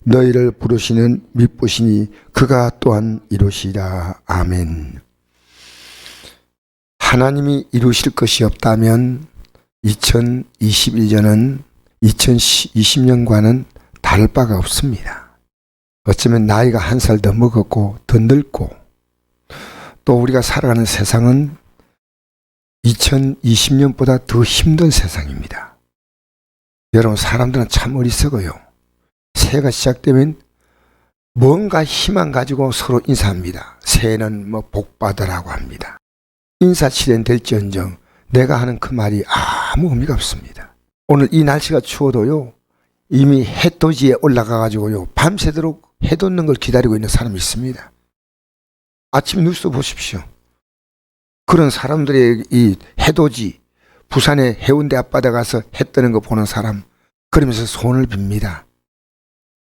너희를 부르시는 미쁘시니 그가 또한 이루시리라. 아멘. 하나님이 이루실 것이 없다면 2021년은 2020년과는 다를 바가 없습니다. 어쩌면 나이가 한 살 더 먹었고 더 늙고 또 우리가 살아가는 세상은 2020년보다 더 힘든 세상입니다. 여러분, 사람들은 참 어리석어요. 새해가 시작되면 뭔가 희망 가지고 서로 인사합니다. 새해는 복 받으라고 합니다. 인사치레는 될지언정 내가 하는 그 말이 아무 의미가 없습니다. 오늘 이 날씨가 추워도요, 이미 해돋이에 올라가 가지고요 밤새도록 해 돋는 걸 기다리고 있는 사람이 있습니다. 아침 뉴스 보십시오. 그런 사람들의 이 해돋이, 부산의 해운대 앞바다 가서 해 뜨는 거 보는 사람, 그러면서 손을 빕니다.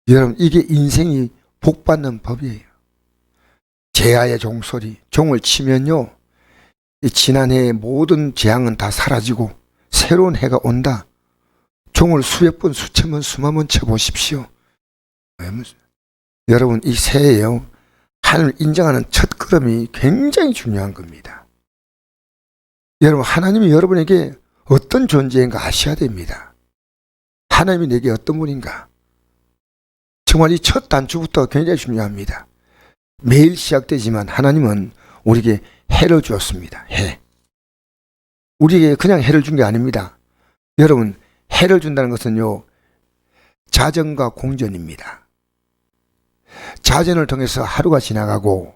여러분, 이게 인생이 복받는 법이에요. 제야의 종소리, 종을 치면요, 이 지난해의 모든 재앙은 다 사라지고 새로운 해가 온다. 종을 수백 번, 수천 번, 수만 번 쳐보십시오. 여러분, 이 새해요, 하나님을 인정하는 첫 걸음이 굉장히 중요한 겁니다. 여러분, 하나님이 여러분에게 어떤 존재인가 아셔야 됩니다. 하나님이 내게 어떤 분인가. 정말 이 첫 단추부터 굉장히 중요합니다. 매일 시작되지만 하나님은 우리에게 해를 주었습니다. 해. 우리에게 그냥 해를 준 게 아닙니다. 여러분, 해를 준다는 것은요, 자전과 공전입니다. 자전을 통해서 하루가 지나가고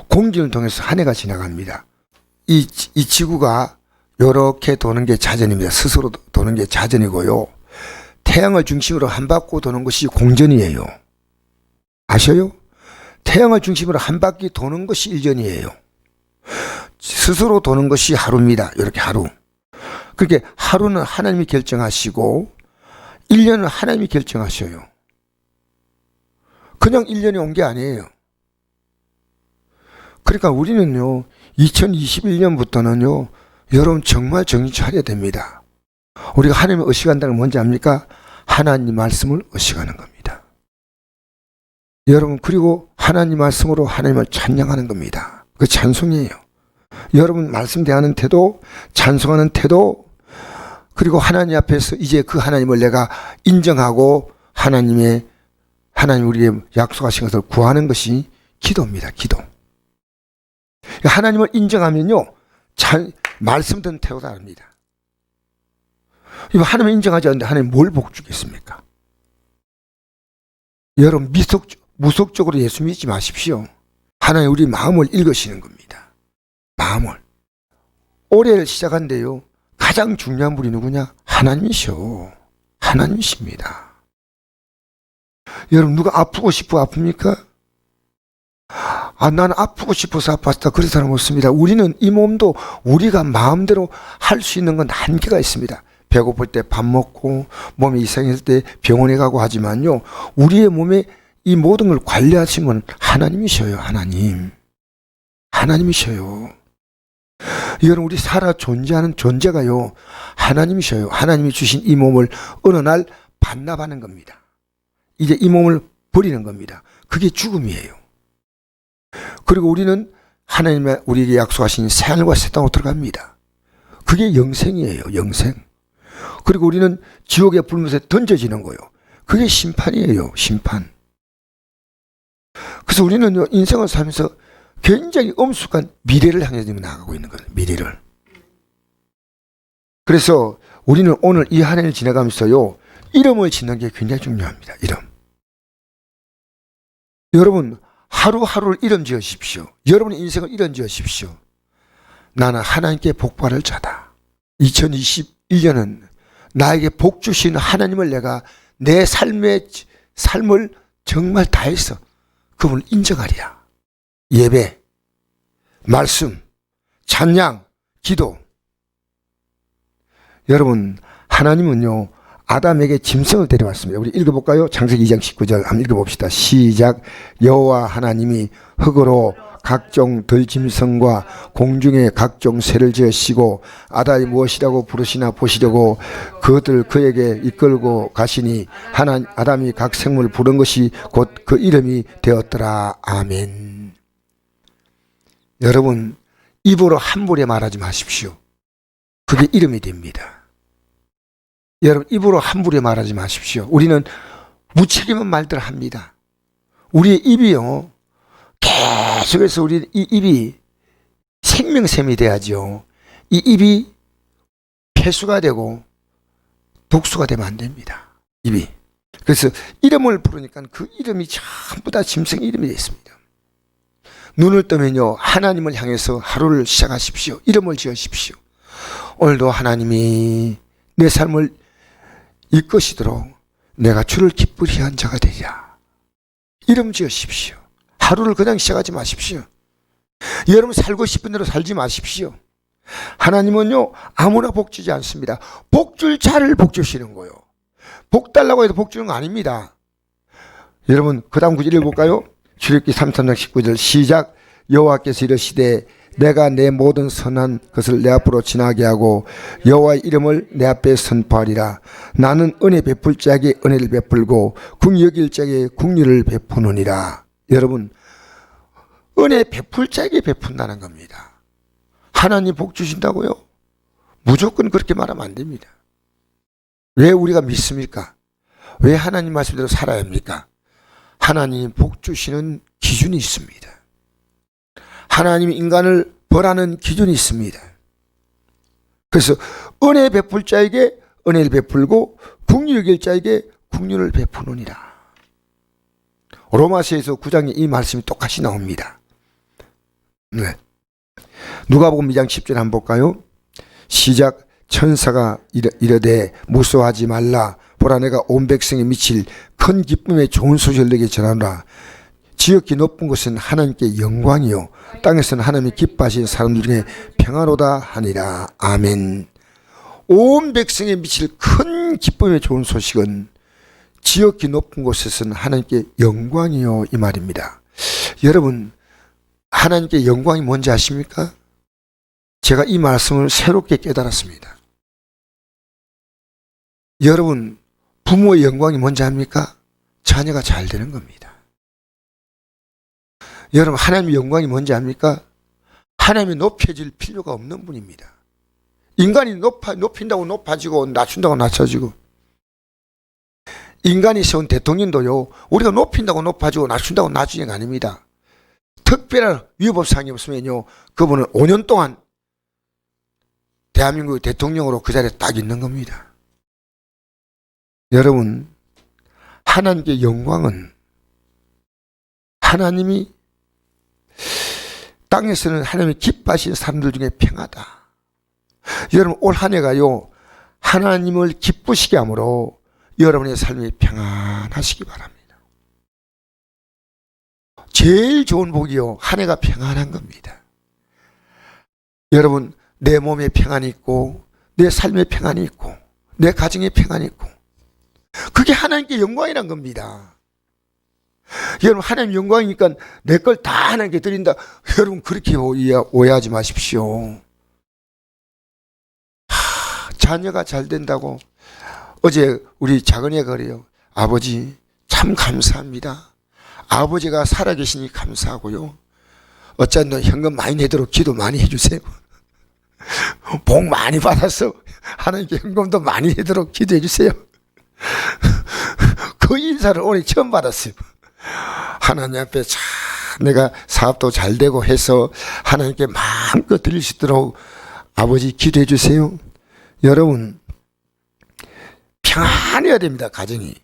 공전을 통해서 한 해가 지나갑니다. 이 지구가 이렇게 도는 게 자전입니다. 스스로 도는 게 자전이고요. 태양을 중심으로 한 바퀴 도는 것이 공전이에요. 아셔요? 태양을 중심으로 한 바퀴 도는 것이 일전이에요. 스스로 도는 것이 하루입니다. 이렇게 하루. 그렇게 하루는 하나님이 결정하시고 1년은 하나님이 결정하셔요. 그냥 1년이 온 게 아니에요. 그러니까 우리는요, 2021년부터는요, 여러분 정말 정신 차려야 됩니다. 우리가 하나님을 의식한다는 건 뭔지 압니까? 하나님 말씀을 의식하는 겁니다. 여러분, 그리고 하나님 말씀으로 하나님을 찬양하는 겁니다. 그 찬송이에요. 여러분 말씀 대하는 태도, 찬송하는 태도, 그리고 하나님 앞에서 이제 그 하나님을 내가 인정하고 하나님 우리에게 약속하신 것을 구하는 것이 기도입니다. 기도. 하나님을 인정하면요, 말씀 듣는 태도가 다릅니다. 하나님을 인정하지 않는데 하나님 뭘 복 주겠습니까? 여러분, 무속적으로 예수 믿지 마십시오. 하나님 우리 마음을 읽으시는 겁니다. 마음을. 올해를 시작한데요, 가장 중요한 분이 누구냐? 하나님이셔. 하나님이십니다. 여러분, 누가 아프고 싶어 아픕니까? 나는 아프고 싶어서 아팠다, 그런 사람 없습니다. 우리는 이 몸도 우리가 마음대로 할 수 있는 건 한계가 있습니다. 배고플 때 밥 먹고 몸이 이상했을 때 병원에 가고 하지만요, 우리의 몸에 이 모든 걸 관리하시는 건 하나님이셔요. 하나님이셔요. 여러분, 우리 살아 존재하는 존재가요, 하나님이셔요. 하나님이 주신 이 몸을 어느 날 반납하는 겁니다. 이제 이 몸을 버리는 겁니다. 그게 죽음이에요. 그리고 우리는 하나님이 우리에게 약속하신 새하늘과 새 땅으로 들어갑니다. 그게 영생이에요. 영생. 그리고 우리는 지옥의 불못에 던져지는 거예요. 그게 심판이에요. 심판. 그래서 우리는 인생을 살면서 굉장히 엄숙한 미래를 향해 나아가고 있는 거예요. 미래를. 그래서 우리는 오늘 이 한 해를 지나가면서요, 이름을 짓는 게 굉장히 중요합니다. 이름. 여러분, 하루하루를 이름 지으십시오. 여러분의 인생을 이름 지으십시오. 나는 하나님께 복받을 자다. 2021년은 나에게 복 주시는 하나님을 내가 내 삶을 정말 다해서 그분을 인정하리라. 예배, 말씀, 찬양, 기도. 여러분, 하나님은요, 아담에게 짐승을 데려왔습니다. 우리 읽어볼까요? 창세기 2장 19절 한번 읽어봅시다. 시작. 여호와 하나님이 흙으로 각종 들짐승과 공중의 각종 새를 지으시고 아담이 무엇이라고 부르시나 보시려고 그것들 그에게 이끌고 가시니 아담이 각 생물 부른 것이 곧 그 이름이 되었더라. 아멘. 여러분, 입으로 함부로 말하지 마십시오. 그게 이름이 됩니다. 여러분, 입으로 함부로 말하지 마십시오. 우리는 무책임한 말들을 합니다. 우리의 입이요, 계속해서 우리 이 입이 생명샘이 돼야죠. 이 입이 폐수가 되고 독수가 되면 안 됩니다. 입이. 그래서 이름을 부르니까 그 이름이 전부 다 짐승 이름이 되어 있습니다. 눈을 뜨면요, 하나님을 향해서 하루를 시작하십시오. 이름을 지으십시오. 오늘도 하나님이 내 삶을 이끄시도록 내가 주를 기쁘게 한 자가 되리라. 이름 지으십시오. 하루를 그냥 시작하지 마십시오. 여러분 살고 싶은 대로 살지 마십시오. 하나님은요, 아무나 복 주지 않습니다. 복 줄 자를 복 주시는 거예요. 복 달라고 해도 복 주는 거 아닙니다. 여러분, 그 다음 구절 읽어볼까요? 출애굽기 33장 19절 시작. 여호와께서 이르시되 내가 내 모든 선한 것을 내 앞으로 지나게 하고 여호와의 이름을 내 앞에 선포하리라. 나는 은혜 베풀 자에게 은혜를 베풀고 궁히 여길 자에게 궁리를 베푸느니라. 여러분, 은혜 베풀 자에게 베푼다는 겁니다. 하나님 복 주신다고요? 무조건 그렇게 말하면 안 됩니다. 왜 우리가 믿습니까? 왜 하나님 말씀대로 살아야 합니까? 하나님이 복 주시는 기준이 있습니다. 하나님이 인간을 벌하는 기준이 있습니다. 그래서 은혜 베풀 자에게 은혜를 베풀고 긍휼히 여길 자에게 긍휼을 베푸느니라. 로마서에서 9장에 이 말씀이 똑같이 나옵니다. 네. 누가복음 2장 10절 한번 볼까요? 시작. 천사가 이르되 무서워하지 말라. 보라, 내가 온 백성에 미칠 큰 기쁨의 좋은 소식을 너에게 전하노라. 지극히 높은 곳은 하나님께 영광이요 땅에서는 하나님이 기뻐하시는 사람들 중에 평안하다 하니라. 아멘. 온 백성에 미칠 큰 기쁨의 좋은 소식은 지극히 높은 곳에서는 하나님께 영광이요, 이 말입니다. 여러분, 하나님께 영광이 뭔지 아십니까? 제가 이 말씀을 새롭게 깨달았습니다. 여러분, 부모의 영광이 뭔지 압니까? 자녀가 잘 되는 겁니다. 여러분, 하나님의 영광이 뭔지 압니까? 하나님이 높여질 필요가 없는 분입니다. 인간이 높인다고 높아지고 낮춘다고 낮춰지고, 인간이 세운 대통령도요, 우리가 높인다고 높아지고 낮춘다고 낮추는 게 아닙니다. 특별한 위법사항이 없으면요, 그분은 5년 동안 대한민국의 대통령으로 그 자리에 딱 있는 겁니다. 여러분, 하나님께 영광은 하나님이 땅에서는 하나님이 기뻐하시는 사람들 중에 평하다. 여러분, 올 한 해가요, 하나님을 기쁘시게 함으로 여러분의 삶이 평안하시기 바랍니다. 제일 좋은 복이요, 한 해가 평안한 겁니다. 여러분, 내 몸에 평안이 있고 내 삶에 평안이 있고 내 가정에 평안이 있고, 그게 하나님께 영광이란 겁니다. 여러분, 하나님 영광이니까 내 걸 다 하나님께 드린다. 여러분, 그렇게 오해하지 마십시오. 자녀가 잘 된다고. 어제 우리 작은애가 그래요. 아버지 참 감사합니다. 아버지가 살아계시니 감사하고요. 어쩐 현금 많이 내도록 기도 많이 해주세요. 복 많이 받아서 하나님께 현금도 많이 내도록 기도해 주세요. 그 인사를 오늘 처음 받았어요. 하나님 앞에 참 내가 사업도 잘 되고 해서 하나님께 마음껏 드릴 수 있도록 아버지 기도해 주세요. 여러분, 평안해야 됩니다. 가정이.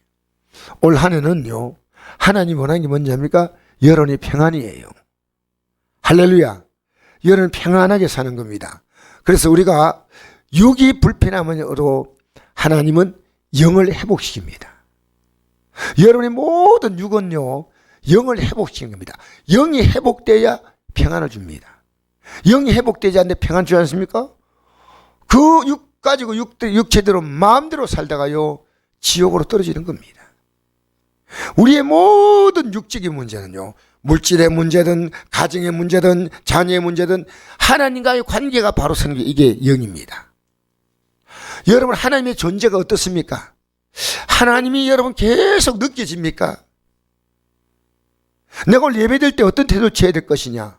올 한 해는요, 하나님 원하는 게 뭔지 압니까? 여러분이 평안이에요. 할렐루야. 여러분 평안하게 사는 겁니다. 그래서 우리가 육이 불편함으로 하나님은 영을 회복시킵니다. 여러분의 모든 육은요, 영을 회복시키는 겁니다. 영이 회복돼야 평안을 줍니다. 영이 회복되지 않는데 평안 주지 않습니까? 그 육 가지고 육체대로 마음대로 살다가요, 지옥으로 떨어지는 겁니다. 우리의 모든 육적인 문제는요, 물질의 문제든 가정의 문제든 자녀의 문제든 하나님과의 관계가 바로 서는 게 이게 영입니다. 여러분, 하나님의 존재가 어떻습니까? 하나님이 여러분 계속 느껴집니까? 내가 오늘 예배드릴 때 어떤 태도를 취해야 될 것이냐?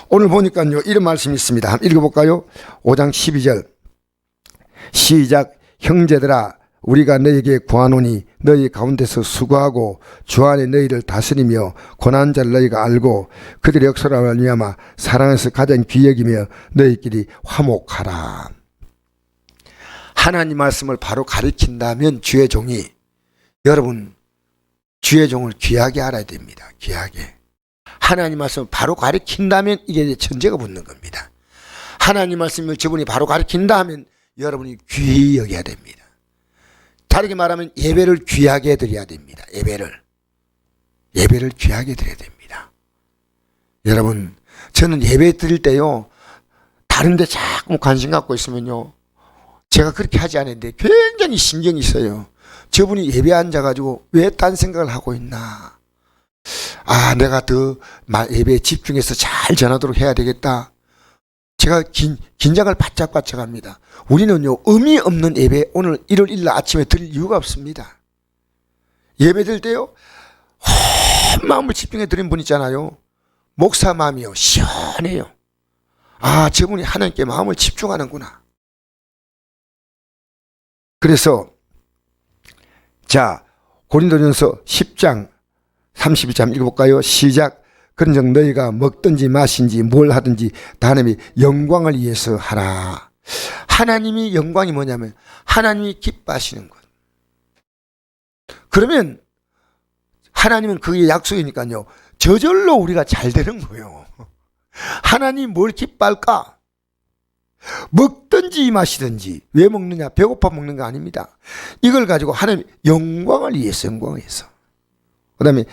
오늘 보니까요, 이런 말씀이 있습니다. 한번 읽어볼까요? 5장 12절 시작. 형제들아, 우리가 너희에게 구하노니 너희 가운데서 수고하고 주 안에 너희를 다스리며 고난한 자를 너희가 알고 그들의 역사로 말미암아 사랑에서 가장 귀히 여기며 너희끼리 화목하라. 하나님 말씀을 바로 가르친다면 주의 종이, 여러분 주의 종을 귀하게 알아야 됩니다. 귀하게. 하나님 말씀을 바로 가르친다면 이게 천재가 붙는 겁니다. 하나님 말씀을 저분이 바로 가르친다 하면 여러분이 귀히 여겨야 됩니다. 다르게 말하면 예배를 귀하게 드려야 됩니다. 예배를 귀하게 드려야 됩니다. 여러분, 저는 예배 드릴 때요, 다른 데 자꾸 관심 갖고 있으면요, 제가 그렇게 하지 않는데 굉장히 신경이 써요. 저분이 예배 앉아가지고 왜 딴 생각을 하고 있나. 아, 내가 더 예배에 집중해서 잘 전하도록 해야 되겠다. 제가 긴장을 바짝바짝 합니다. 우리는요, 의미 없는 예배, 오늘 1월 1일 아침에 드릴 이유가 없습니다. 예배 드릴 때요, 온 마음을 집중해 드린 분 있잖아요. 목사 마음이요, 시원해요. 아, 저분이 하나님께 마음을 집중하는구나. 그래서, 자, 고린도전서 10장 32절 읽어볼까요? 시작. 그런즉 너희가 먹든지 마신지 뭘 하든지 다 하나님의 영광을 위해서 하라. 하나님이 영광이 뭐냐면 하나님이 기뻐하시는 것. 그러면 하나님은 그게 약속이니까요, 저절로 우리가 잘 되는 거예요. 하나님 뭘 기뻐할까? 먹든지 마시든지. 왜 먹느냐? 배고파 먹는 거 아닙니다. 이걸 가지고 하나님 영광을 위해서, 영광을 위해서. 그 다음에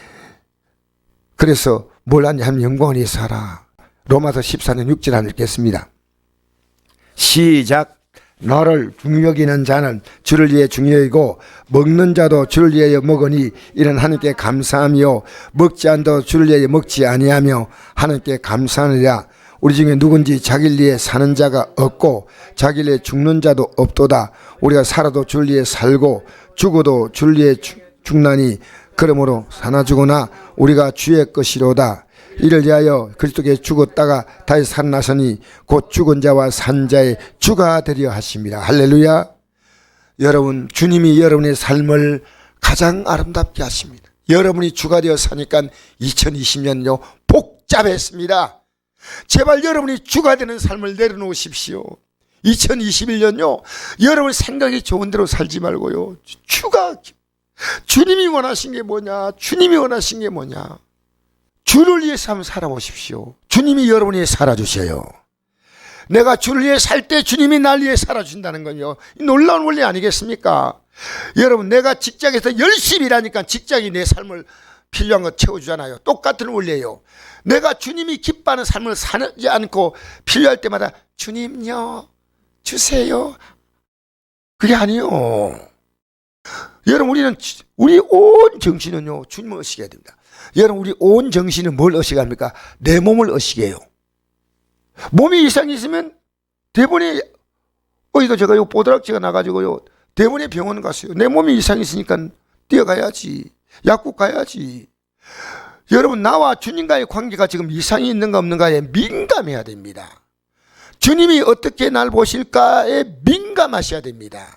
그래서 뭘 하냐 하면 영광을 위해서 하라. 로마서 14장 6절 한번 읽겠습니다. 시작. 너를 중요여기는 자는 주를 위해 중요이고 먹는 자도 주를 위하여 먹으니 이는 하나님께 감사하며 먹지 않도 주를 위하여 먹지 아니하며 하나님께 감사하느라. 우리 중에 누군지 자기를 위해 사는 자가 없고 자기를 위해 죽는 자도 없도다. 우리가 살아도 주를 위해 살고 죽어도 주를 위해 죽나니 그러므로 사나 죽으나 우리가 주의 것이로다. 이를 위하여 그리스도께 죽었다가 다시 살아나서니 곧 죽은 자와 산 자의 주가 되려 하십니다. 할렐루야. 여러분, 주님이 여러분의 삶을 가장 아름답게 하십니다. 여러분이 주가 되어 사니까 2020년요 복잡했습니다. 제발 여러분이 주가 되는 삶을 내려놓으십시오. 2021년요 여러분 생각이 좋은 대로 살지 말고요, 주님이 원하신 게 뭐냐, 주님이 원하신 게 뭐냐, 주를 위해서 한번 살아보십시오. 주님이 여러분 위해 살아주셔요. 내가 주를 위해 살 때 주님이 날 위해 살아준다는 건요, 놀라운 원리 아니겠습니까? 여러분, 내가 직장에서 열심히 일하니까 직장이 내 삶을 필요한 거 채워주잖아요. 똑같은 원리예요. 내가 주님이 기뻐하는 삶을 살지 않고 필요할 때마다 주님요 주세요, 그게 아니요. 여러분, 우리 온 정신은요 주님을 의식해야 됩니다. 여러분, 우리 온 정신은 뭘 의식합니까? 내 몸을 의식해요. 몸이 이상이 있으면 대본에, 어디도 제가 요 보드락지가 나가지고요 대본에 병원 갔어요. 내 몸이 이상이 있으니까 뛰어가야지, 약국 가야지. 여러분, 나와 주님과의 관계가 지금 이상이 있는가 없는가에 민감해야 됩니다. 주님이 어떻게 날 보실까에 민감하셔야 됩니다.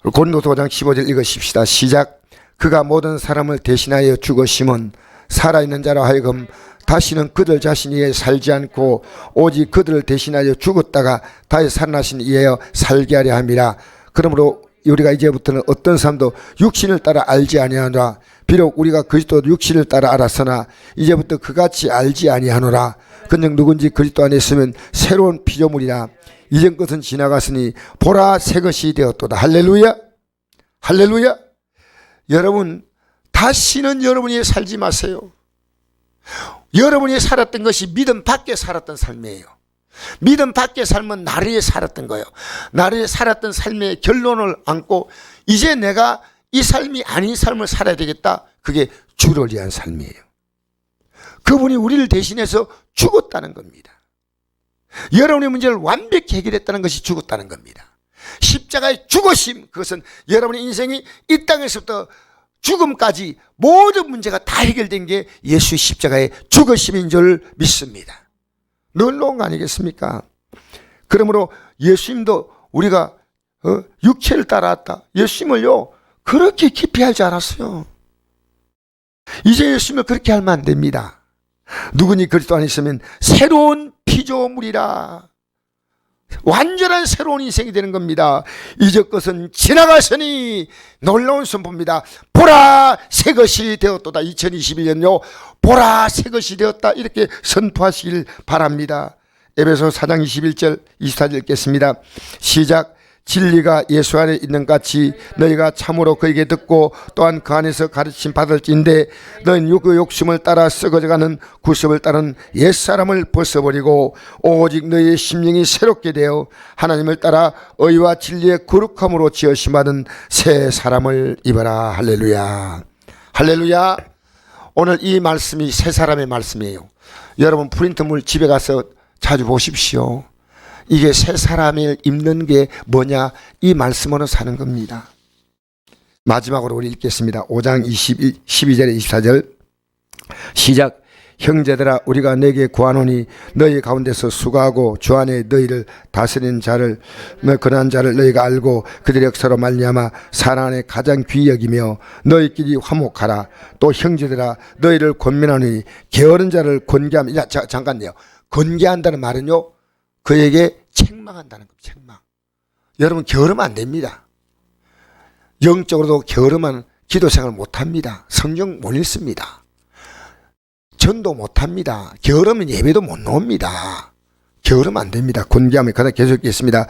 고린도서 5장 15절 읽으십시다. 시작. 그가 모든 사람을 대신하여 죽으심은 살아있는 자로 하여금 다시는 그들 자신이 위해 살지 않고 오직 그들을 대신하여 죽었다가 다시 살아나신 이에 살게 하려 함이라. 그러므로 우리가 이제부터는 어떤 사람도 육신을 따라 알지 아니하노라. 비록 우리가 그리스도 육신을 따라 알았으나 이제부터 그같이 알지 아니하노라. 그냥 누군지 그리스도 안에 있으면 새로운 피조물이라. 이전 것은 지나갔으니 보라 새 것이 되었도다. 할렐루야. 할렐루야. 여러분, 다시는 여러분이 살지 마세요. 여러분이 살았던 것이 믿음 밖에 살았던 삶이에요. 믿음 밖의 삶은 나르에 살았던 거예요. 나르에 살았던 삶의 결론을 안고 이제 내가 이 삶이 아닌 삶을 살아야 되겠다. 그게 주를 위한 삶이에요. 그분이 우리를 대신해서 죽었다는 겁니다. 여러분의 문제를 완벽히 해결했다는 것이 죽었다는 겁니다. 십자가의 죽으심, 그것은 여러분의 인생이 이 땅에서부터 죽음까지 모든 문제가 다 해결된 게 예수의 십자가의 죽으심인 줄 믿습니다. 놀라운 거 아니겠습니까? 그러므로 예수님도 우리가 육체를 따라왔다. 예수님을요 그렇게 깊이 알지 않았어요. 이제 예수님을 그렇게 알면 안 됩니다. 누구니 그리스도 안에 있으면 새로운 피조물이라. 완전한 새로운 인생이 되는 겁니다. 이적 것은 지나갔으니 놀라운 선포입니다. 보라 새 것이 되었도다. 2021년요 보라 새 것이 되었다. 이렇게 선포하시길 바랍니다. 에베소 4장 21절 24절 읽겠습니다. 시작. 진리가 예수 안에 있는 같이 너희가 참으로 그에게 듣고 또한 그 안에서 가르침 받을진대 너희는 그 욕심을 따라 썩어져가는 구습을 따른 옛사람을 벗어버리고 오직 너희의 심령이 새롭게 되어 하나님을 따라 의와 진리의 거룩함으로 지으심 받은 새 사람을 입어라. 할렐루야. 할렐루야. 오늘 이 말씀이 새 사람의 말씀이에요. 여러분 프린트물 집에 가서 자주 보십시오. 이게 새 사람을 입는 게 뭐냐? 이 말씀으로 사는 겁니다. 마지막으로 우리 읽겠습니다. 5장 12절에 24절 시작. 형제들아 우리가 너에게 구하노니 너희 가운데서 수고하고 주 안에 너희를 다스리는 자를 그러한 자를 너희가 알고 그들의 역사로 말미암아 사랑 안에 가장 귀히 여기며 너희끼리 화목하라. 또 형제들아 너희를 권면하노니 게으른 자를 권계하며 잠깐요. 권계한다는 말은요 그에게 책망한다는 겁니다. 책망. 여러분 게으르면 안 됩니다. 영적으로도 게으르면 기도생활 못합니다. 성경 못 읽습니다. 전도 못합니다. 게으르면 예배도 못 나옵니다. 게으르면 안 됩니다. 권계하면 그다음 계속 읽겠습니다.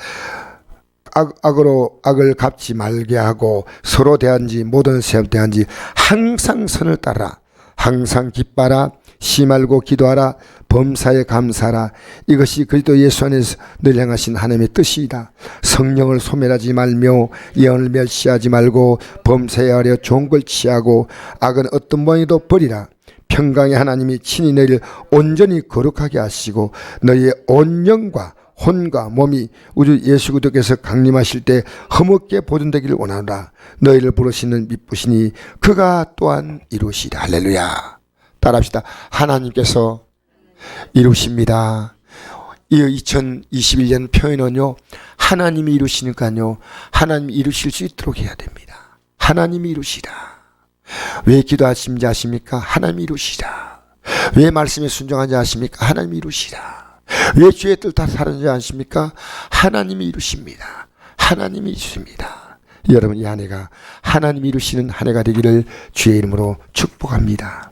악으로 악을 갚지 말게 하고 서로 대한지 모든 사람 대한지 항상 선을 따라 항상 기뻐하라. 시 말고 기도하라. 범사에 감사하라. 이것이 그리스도 예수 안에서 늘 행하신 하나님의 뜻이다. 성령을 소멸하지 말며 예언을 멸시하지 말고 범사에 하려 좋은 걸 취하고 악은 어떤 모양이도 버리라. 평강의 하나님이 친히 너희를 온전히 거룩하게 하시고 너희의 온 영과 혼과 몸이 우주 예수 그리스도께서 강림하실 때 흠없게 보존되기를 원하노라. 너희를 부르시는 미쁘시니 그가 또한 이루시리라. 할렐루야. 따라합시다. 하나님께서 이루십니다. 이 2021년 표현은요 하나님이 이루시니까요 하나님이 이루실 수 있도록 해야 됩니다. 하나님이 이루시라. 왜 기도하시는지 아십니까? 하나님이 이루시라. 왜 말씀에 순종하는지 아십니까? 하나님이 이루시라. 왜 주의 뜻 다 사는지 아십니까? 하나님이 이루십니다. 하나님이 이루십니다. 여러분 이 한 해가 하나님이 이루시는 한 해가 되기를 주의 이름으로 축복합니다.